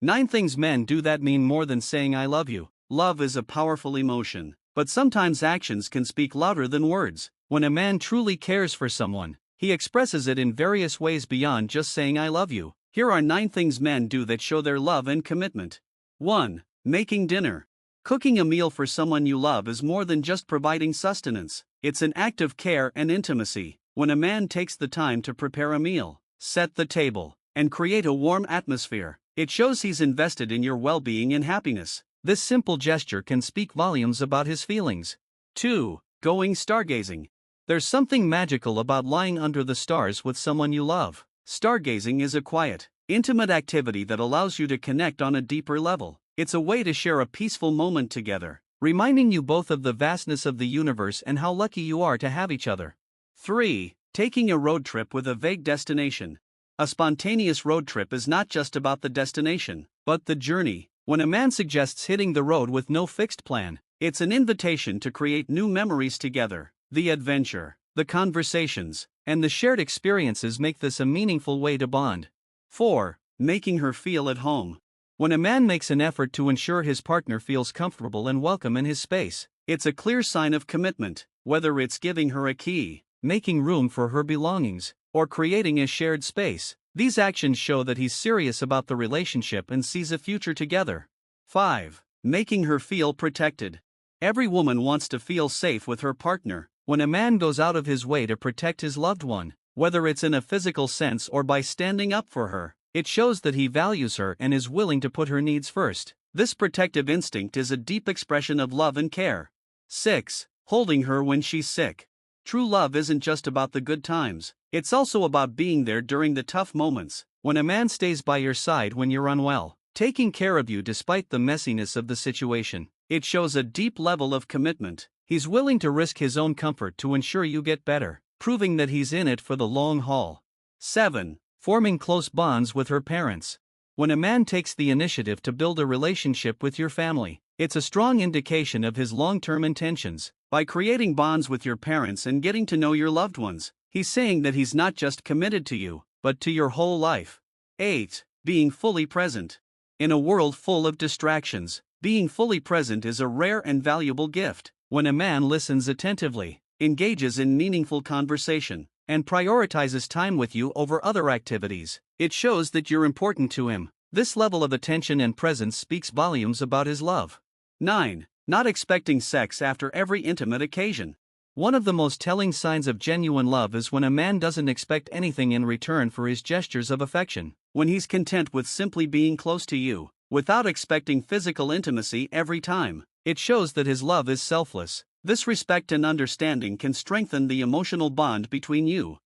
9 things men do that mean more than saying I love you. Love is a powerful emotion, but sometimes actions can speak louder than words. When a man truly cares for someone, he expresses it in various ways beyond just saying I love you. Here are 9 things men do that show their love and commitment. 1. Making dinner. Cooking a meal for someone you love is more than just providing sustenance. It's an act of care and intimacy. When a man takes the time to prepare a meal, set the table, and create a warm atmosphere, it shows he's invested in your well-being and happiness. This simple gesture can speak volumes about his feelings. 2. Going stargazing. There's something magical about lying under the stars with someone you love. Stargazing is a quiet, intimate activity that allows you to connect on a deeper level. It's a way to share a peaceful moment together, reminding you both of the vastness of the universe and how lucky you are to have each other. 3. Taking a road trip with a vague destination. A spontaneous road trip is not just about the destination, but the journey. When a man suggests hitting the road with no fixed plan, it's an invitation to create new memories together. The adventure, the conversations, and the shared experiences make this a meaningful way to bond. 4. Making her feel at home. When a man makes an effort to ensure his partner feels comfortable and welcome in his space, it's a clear sign of commitment. Whether it's giving her a key, making room for her belongings, or creating a shared space, these actions show that he's serious about the relationship and sees a future together. 5. Making her feel protected. Every woman wants to feel safe with her partner. When a man goes out of his way to protect his loved one, whether it's in a physical sense or by standing up for her, it shows that he values her and is willing to put her needs first. This protective instinct is a deep expression of love and care. 6. Holding her when she's sick. True love isn't just about the good times, it's also about being there during the tough moments. When a man stays by your side when you're unwell, taking care of you despite the messiness of the situation, it shows a deep level of commitment. He's willing to risk his own comfort to ensure you get better, proving that he's in it for the long haul. 7. Forming close bonds with her parents. When a man takes the initiative to build a relationship with your family, it's a strong indication of his long-term intentions. By creating bonds with your parents and getting to know your loved ones, he's saying that he's not just committed to you, but to your whole life. 8. Being fully present. In a world full of distractions, being fully present is a rare and valuable gift. When a man listens attentively, engages in meaningful conversation, and prioritizes time with you over other activities, it shows that you're important to him. This level of attention and presence speaks volumes about his love. 9. Not expecting sex after every intimate occasion. One of the most telling signs of genuine love is when a man doesn't expect anything in return for his gestures of affection. When he's content with simply being close to you, without expecting physical intimacy every time, it shows that his love is selfless. This respect and understanding can strengthen the emotional bond between you.